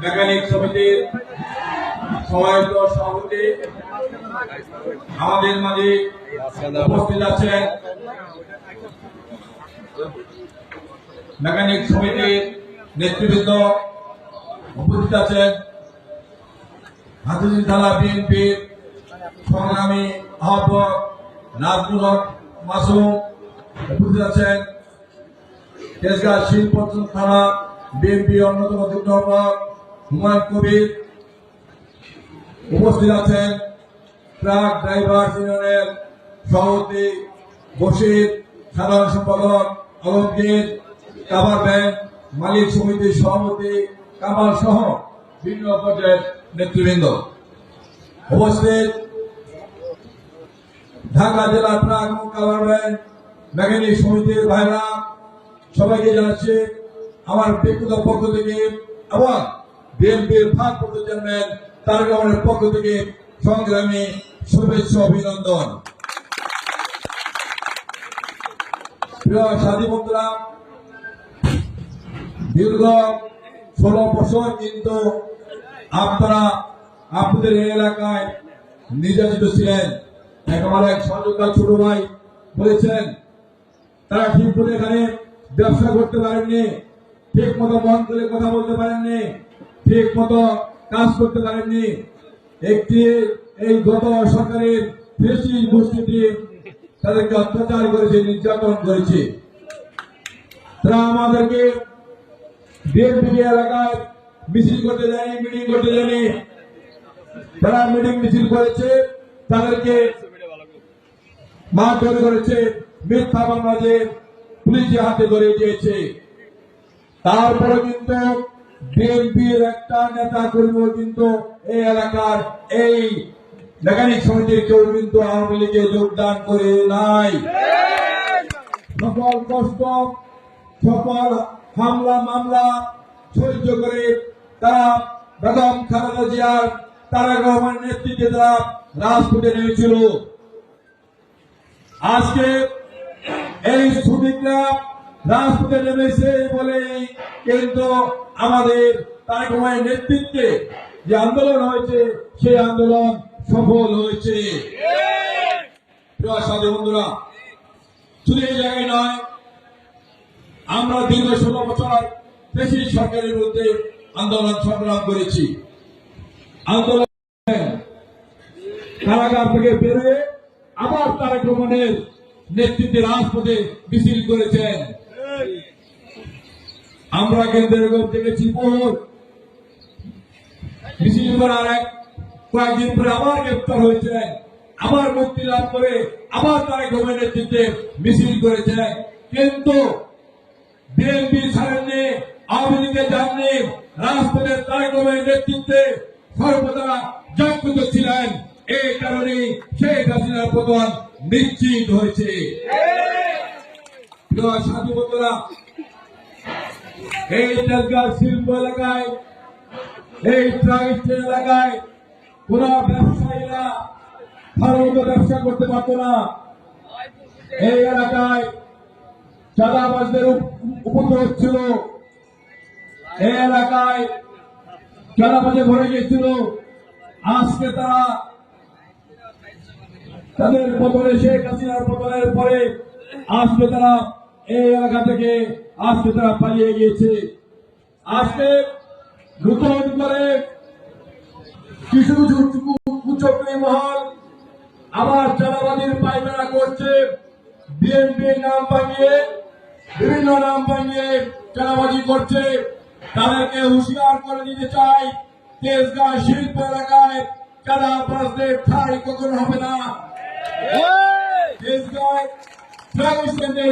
Mechanic সমিতির সমাহিত সভাপতি আমাদের মাঝে উপস্থিত আছেন। মেকানিক সমিতির নেতৃবৃন্দ উপস্থিত আছেন। হাতিঝিল থানা বিএনপির সংগ্রামী আহ্বায়ক নাজমুল হক মাসুম উপস্থিত আছেন। তেজগাঁ শিলপত্তন থানা বিএনপির অন্যতম যুগ্ম আহ্বায়ক হুমায়ুন কবির উপস্থিত আছেন। ট্রাক ড্রাইভার ইউনিয়নের সভাপতি বশির, সাধারণ সম্পাদক আলমগীর, কাভার ব্যাংক মালিক সমিতির সভাপতি কামাল সহ বিভিন্ন পর্যায়ের নেতৃবৃন্দ উপস্থিত। ঢাকা জেলা ট্রাক এবং কাভার ব্যাংক মেকানিক সমিতির ভাইরা সবাইকে জানাচ্ছি আমার ব্যক্তিগত পক্ষ থেকে এবং বিএনপির ভারপ্রাপ্ত চেয়ারম্যান তারেক রহমানের পক্ষ থেকে সংগ্রামী শুভেচ্ছা অভিনন্দন। প্রিয় সাথী বন্ধুরা, দীর্ঘ 16 বছর কিন্তু আপনারা আপনাদের এই এলাকায় নির্যাতিত ছিলেন। আমার এক সহযোগিতা ছোট ভাই বলেছেন তারা ঠিক করে এখানে ব্যবসা করতে পারেননি, ঠিক মতো মন করে কথা বলতে পারেননি, ঠিক মতো কাজ করতে পারেননি। একটি এই গত সরকারের বেশি গোষ্ঠীটি তাদেরকে অত্যাচার করেছে, নির্যাতন করেছে। তারা আমাদেরকে বিএনপি এলাকায় মিছিল করতে যায়নি, মিটিং করতে যায়নি। তারা মিটিং মিছিল করেছে, তাদেরকে মারধর করেছে, মিথ্যা মামলা পুলিশের হাতে ধরে দিয়েছে। তারপরে কিন্তু বিএনপির একটা নেতা কর্মী কিন্তু এই এলাকার এই মেকানিক সমিতির কেউ কিন্তু আওয়ামী লীগে যোগদান করে নাই। সকল কষ্ট, সকল হামলা মামলা সহ্য করে তারা বেগম খালেদা জিয়ার তারেক রহমানের নেতৃত্বে তারা রাজপথে নেমেছিল। আজকে এই শ্রমিকরা রাজপথে নেমেছে বলে কিন্তু আমাদের তারেক রহমানের নেতৃত্বে যে আন্দোলন হয়েছে সেই আন্দোলন সফল হয়েছে। প্রিয় সাথী বন্ধুরা, শুধু এই জায়গায় নয়, আমরা দীর্ঘ 16 বছর দেশি সরকারের বিরুদ্ধে আন্দোলন সংগ্রাম করেছি। আন্দোলন কারাগার থেকে বেরোয় আবার তারেক রহমানের নেতৃত্বে রাজপথে মিছিল করেছেন। আমরা কিন্তু এরকম দেখেছি, মিছিল করার কয়েকদিন পরে আবার গ্রেপ্তার হয়েছেন, আবার মুক্তি লাভ করে আবার তারেক রহমানের নেতৃত্বে মিছিল করেছেন। কিন্তু বিএনপি ছাড়েননি, আওয়ামী লীগে যাননি, রাজপথের তারেক রহমানের নেতৃত্বে সর্বদা জাগ্রত ছিলেন। এই কারণে শেখ হাসিনার পতন নিশ্চিত হয়েছে। সাথী বন্ধুরা, এই তেজগাঁ শিল্প এলাকায়, এই ট্রাক এলাকায় কোন ব্যবসায়ীরা ভালো মতো ব্যবসা করতে পারত না। এই এলাকায় চাঁদাবাজদের উপদ্রব ছিল, এই এলাকায় চাঁদাবাজে ভরে গিয়েছিল। আজকে তারা তাদের পতনে, শেখ হাসিনার পতনের পরে আজকে তারা এই এলাকা থেকে আজকে তারা পালিয়ে গিয়েছে। আজকে নতুন করে কিছু কুচক্রী মহল আবার চাঁদাবাজির পায়খানা করছে। বিএনপির নাম ভাঙিয়ে, বিভিন্ন নাম ভাঙিয়ে চাঁদাবাজি করছে। তাদেরকে হুঁশিয়ার করে দিতে চাই, তেজগাঁ শিল্প এলাকায় চাঁদাবাজদের ঠাঁই কখনো হবে না। তেজগাঁ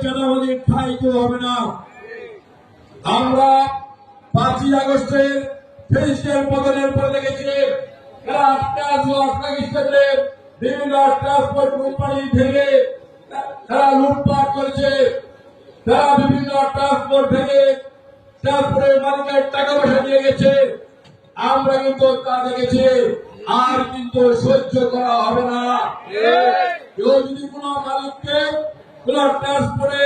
চাঁদাবাজির ঠাঁই কেউ হবে না। আমরা 5ই আগস্টের ফেসিস্টের পতনের পর দেখেছি বিভিন্ন ট্রান্সপোর্ট কোম্পানি থেকে তারা লুটপাট করেছে। তারা বিভিন্ন ট্রান্সপোর্ট থেকে ট্রান্সপোর্টের মালিকের টাকা পয়সা নিয়ে গেছে। আমরা কিন্তু তা দেখেছি, আর কিন্তু সহ্য করা হবে না। কেউ যদি কোন মালিককে কোন ট্রান্সপোর্টে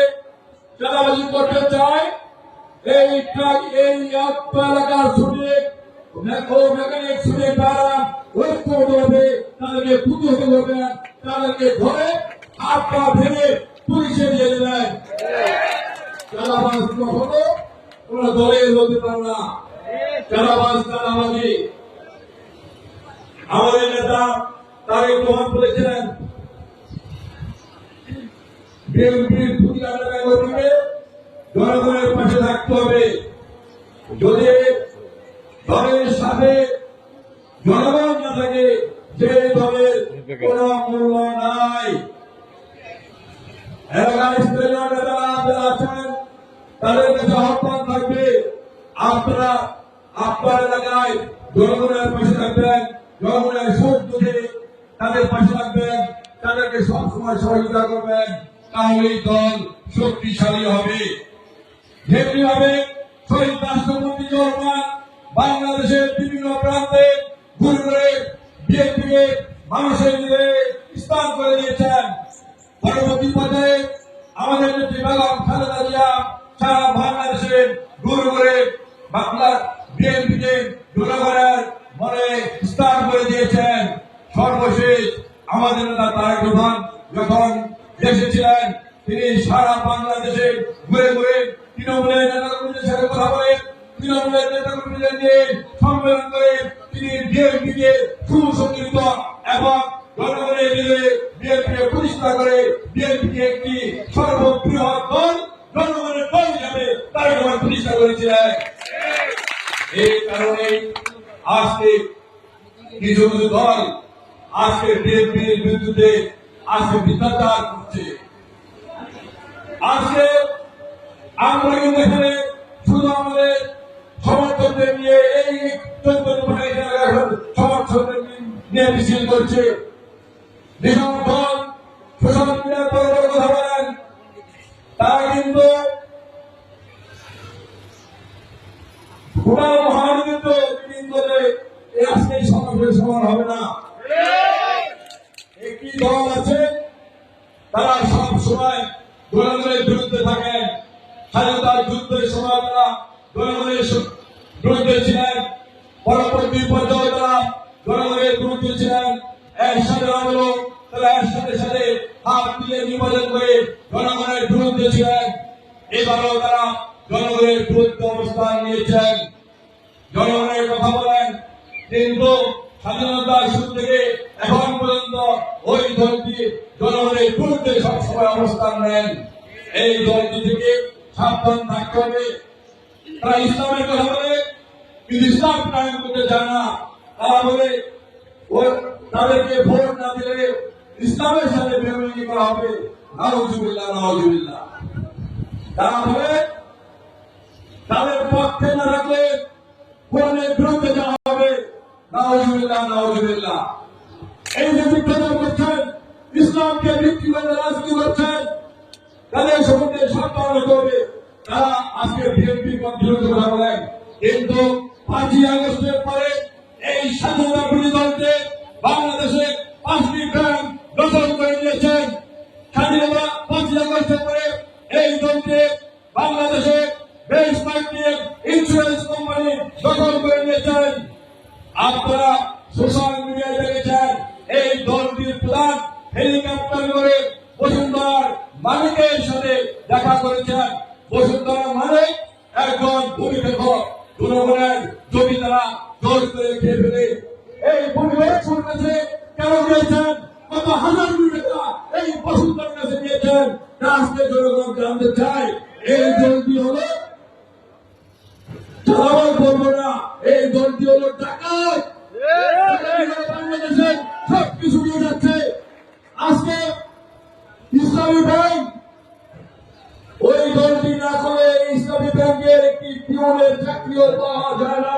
চাঁদাবাজি করতে চায়, এই ট্রাক এই এলাকার শ্রমিক মেকানিক শ্রমিক দ্বারা ঐক্যবদ্ধ হবে, তাদেরকে প্রতিহত করবেন, তাদেরকে ধরে হাত পা ভেঙে পুলিশে দিয়ে দেবেন। চাঁদাবাজ কখনো কোন দলের হতে পারে না। চাঁদাবাজ চাঁদাবাজি। আমাদের নেতা তারেক রহমান বলেছিলেন বিএনপির প্রতিকার করবে, জনগণের পাশে থাকতে হবে। যদি দলের সাথে জনগণ না থাকে, যে দলের কোন মূল্য নাই। এলাকার স্থানীয় নেতারা যারা আছেন তাদের কাছে আহ্বান থাকবে, আপনারা আপনার এলাকায় জনগণের পাশে থাকবেন, জনগণের সুখ দুঃখে তাদের পাশে থাকবেন, তাদেরকে সবসময় সহযোগিতা করবেন, তাহলেই দল শক্তিশালী হবে। যেমনি ভাবে শহীদ রাষ্ট্রপতি রহমান বাংলাদেশের বিভিন্ন প্রান্তে ঘুরে ঘুরে বিএনপিকে মানুষের দিকে স্থান করে দিয়েছেন, পরবর্তী পর্যায়ে আমাদের নেত্রী বেগম খালেদা জিয়া সারা বাংলাদেশে ঘুরে ঘুরে বাংলার বিএনপিকে জনগণের মনে স্থান করে দিয়েছেন। সর্বশেষ আমাদের নেতা তারেক রহমান যখন দেশে ছিলেন, তিনি সারা বাংলাদেশে ঘুরে ঘুরে তৃণমূলের নেতাকর্মীদের সাথে কথা বলে, তৃণমূলের নেতাকর্মীদের নিয়ে সম্মেলন করে তিনি বিএনপিকে সুসংগঠিত এবং জনগণের দিকে বিএনপিকে প্রতিষ্ঠা করে বিএনপিকে একটি সর্ববৃহৎ দল, জনগণের দল হিসাবে তারেক রহমান প্রতিষ্ঠা করেছিলেন। এই কারণে আজকে কিছু কিছু দল আজকে বিএনপির বিরুদ্ধে আজকে মিথ্যাচার করছে। আজকে আমরা কিন্তু এখানে শুধু আমাদের সমর্থকদের নিয়ে এই সমর্থকদের নিয়ে মিছিল করছে। যেসব দল সোশ্যাল মিডিয়ার বড় বড় কথা বলেন, তারা কিন্তু মহানগর আজকে এই সমাবেশ সমান হবে না। একটি দল আছে, তারা সব সময় জনগণের বিরুদ্ধে থাকেন। স্বাধীনতার যুদ্ধের সময় তারা জনগণের বিরুদ্ধে ছিলেন, পরবর্তী পর্যায়ে তারা জনগণের বিরুদ্ধে ছিলেন। এর সাথে আন্দোলন তারা এর সাথে সাথে হাত দিয়ে নির্বাচন করে জনগণের বিরুদ্ধে ছিলেন। এবারেও তারা জনগণের বিরুদ্ধে অবস্থান নিয়েছেন, জনগণের কথা বলেন, কিন্তু স্বাধীনতার শুরু থেকে এখন পর্যন্ত ওই দলটি জনগণের বিরুদ্ধে সবসময় অবস্থান নেন। এই দলটি থেকে সাবধান থাকতে হবে। তারা ইসলামের কথা বলে, কিন্তু ইসলাম প্রণয়ন করতে চায় না। তারা বলে তাদেরকে ভোট না দিলে ইসলামের সাথে বেমানি করা হবে। নাউজুবিল্লাহ নাউজুবিল্লাহ। তারা বলে তাদের পক্ষে না রাখলে কোরআনের বিরুদ্ধে যাওয়া হবে। নাউজুবিল্লাহ নাউজুবিল্লাহ। এই যে বিপ্লব করছেন, ইসলামকে বিক্রি করে রাজনীতি করছেন, তাদের সম্বন্ধে সাবধান হতে হবে। তারা আজকে বিএনপি বিরুদ্ধে কথা বলেন, কিন্তু 5ই আগস্টের পরে এই স্বাধীনতা বিরোধী দলকে বাংলাদেশে 5টি ব্যাংক দখল করে নিয়েছেন। স্বাধীনতা 5ই আগস্টের পরে এই দলকে বাংলাদেশে বেশ কয়েকটি ইন্স্যুরেন্স কোম্পানি দখল করে নিয়েছেন। আপনারা সোশ্যাল মিডিয়ায় দেখেছেন, এই দলটির প্রধান হেলিকপ্টার করে বসুন্ধরার মালিকের সাথে দেখা করেছেন। বসুন্ধরা মালিক একজন ভূমি লেখক, জনগণের জমি তারা জোর করে খেয়ে ফেলে। এই ভূমিলেখ কাছে কেন দিয়েছেন? কত হাজার কোটি টাকা এই বসুন্ধরার কাছে দিয়েছেন। আজকে জনগণ জানতে চায় এই দলটি হলো চালাবার করবো না, এই দলটি হলো ডাকাত। বাংলাদেশের সবকিছু নিয়ে যাচ্ছে। আজকে ইসলামী ব্যাংক, ওই দলটি না করে ইসলামী ব্যাংকের একটি পিওনের চাকরিও পাওয়া যায় না।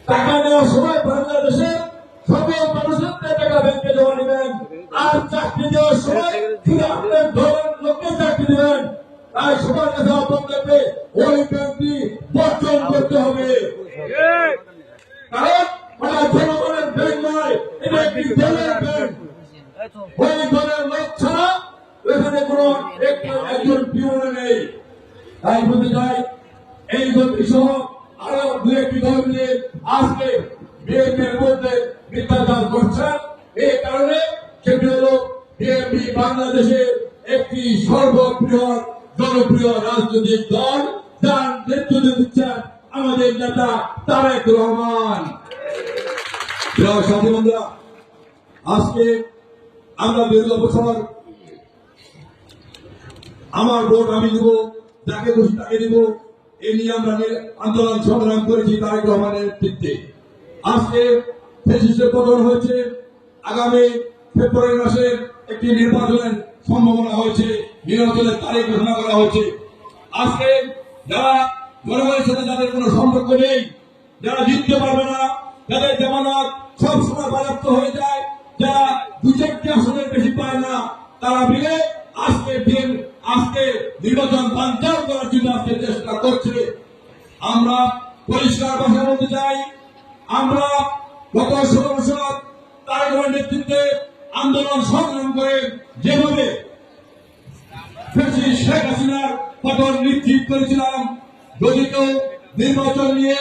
টাকা নেওয়ার সময় বাংলাদেশের সকল মানুষের টাকা ব্যাংকে জমা নেবেন, আর চাকরি দেওয়ার সময় শুধু আপনার ধরেন লোককে চাকরি দেবেন। তাই সবার কাছে আহ্বান করবে, ওই ব্যাংকটি বর্জন করতে হবে। কারণ ওটা জনগণের ব্যাংক নয়, এটা একটি দলের ব্যাংক। ওই দলের লোক ছাড়া এখানে কোনো একজন পিওন নেই। তাই বলতে চাই এই গতি সহ আরো দু একটি দল মিলে আজকে বিএনপির মধ্যে মিথ্যাচার করছেন। এই কারণে সেটি হল বিএনপি বাংলাদেশের একটি সর্ববৃহৎ জনপ্রিয় রাজনৈতিক দল, যার নেতৃত্ব দিচ্ছেন আমাদের নেতা তারেক রহমান। প্রিয় সাথী বন্ধুরা, আজকে আমরা দীর্ঘ বছর আমার ভোট আমি দিব, যাকে খুশি তাকে দিব, এই নিয়ে আমরা আন্দোলন সংগ্রাম করেছি তারেক রহমানের নেতৃত্বে। আজকে ফ্যাসিস্টের পতন হয়েছে, আগামী ফেব্রুয়ারি মাসে একটি নির্বাচনের সম্ভাবনা হয়েছে, নির্বাচনের তারিখ ঘোষণা করা হয়েছে। আজকে যারা জনগণের সাথে যাদের কোনো সম্পর্ক নেই, যারা জিততে পারবে না, যাদের জামানত সবসময় বাজেয়াপ্ত হয়ে যায়, যারা দু চারটি আসনের বেশি পায় না, তারা মিলে আজকে নির্বাচন বানচাল করার জন্য আজকে চেষ্টা করছে। আমরা পরিষ্কার ভাষা বলতে চাই, আমরা গত 16 বছর তারেক রহমানের নেতৃত্বে আন্দোলন সংগ্রাম করে যেভাবে শেখ হাসিনার পতন নিশ্চিত করেছিলাম, যদি কেউ নির্বাচন নিয়ে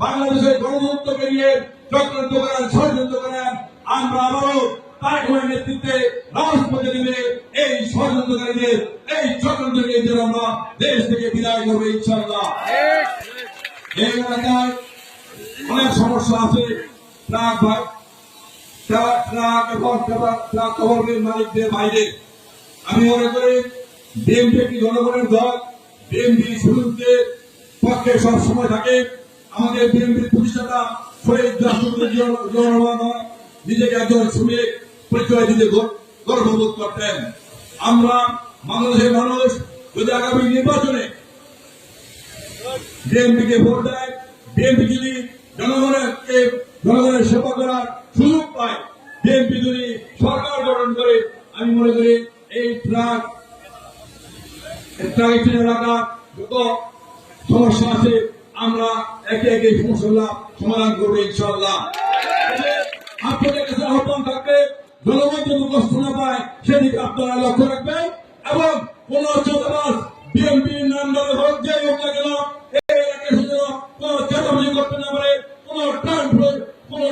বাংলাদেশের গণতন্ত্রকে নিয়ে চক্রান্ত করেন, ষড়যন্ত্র করেন, আমরা আবারও তারেক রহমানের নেতৃত্বে রাজপথে নেমে এই ষড়যন্ত্রকারীদের, এই চক্রান্তকারীদের আমরা দেশ থেকে বিদায় করবো ইনশাআল্লাহ। এই এলাকায় অনেক সমস্যা আছে, ট্রাক মালিকদের বাইরে। আমি মনে করি বিএনপি একটি জনগণের দল, বিএনপি সুযোগদের পক্ষে সবসময় থাকে। আমাদের বিএনপির প্রতিষ্ঠাতা শহীদ রাষ্ট্রপতি জিয়াউর রহমান নিজেকে একজন শ্রমিক পরিচয় দিতে গর্ববোধ করতেন। আমরা বাংলাদেশের মানুষ যদি আগামী নির্বাচনে বিএনপিকে ভোট দেয়, বিএনপি যদি জনগণের সেবা করার সুযোগ পায়, বিএনপি যদি সরকার গঠন করে, আমি মনে করি এই ট্রাক এলাকা যত সমস্যা আছে আমরা একে একে সমস্যা সমাধান করবো ইনশাআল্লাহ। আপনাদের কাছে আহ্বান থাকবে, জনগণ যেন কষ্ট না পায় সেদিকে আপনারা লক্ষ্য রাখবেন, এবং কোন চাঁদাবাজ বিএনপির নাম ধরে হোক, যে হোক না কেন, এই এলাকায় কোন চাঁদাবাজি করতে না পারে, কোন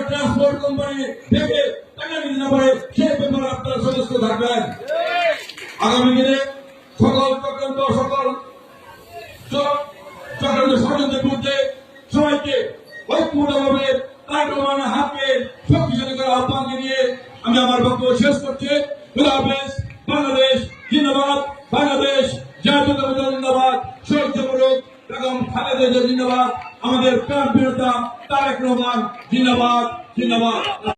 ট্রান্সপোর্ট কোম্পানি থেকে টাকা নিতে না পারে, সেই ব্যাপারে আপনারা সদস্য থাকবেন। আগামী দিনে সকল চক্রান্ত ষড়যন্ত্রের বিরুদ্ধে সবাইকে ঐক্যবদ্ধভাবে তারেক রহমানের হাতকে শক্তিশালী করার আহ্বান নিয়ে আমি আমার বক্তব্য শেষ করছি। খোদা হাফেজ। বাংলাদেশ জিন্দাবাদ, বাংলাদেশ জাতীয়তাবাদী দল জিন্দাবাদ, শহীদ জমরুক বেগম খালেদা জিয়া জিন্দাবাদ, আমাদের প্রাণ প্রিয়তা তারেক রহমান জিন্দাবাদ, জিন্দাবাদ।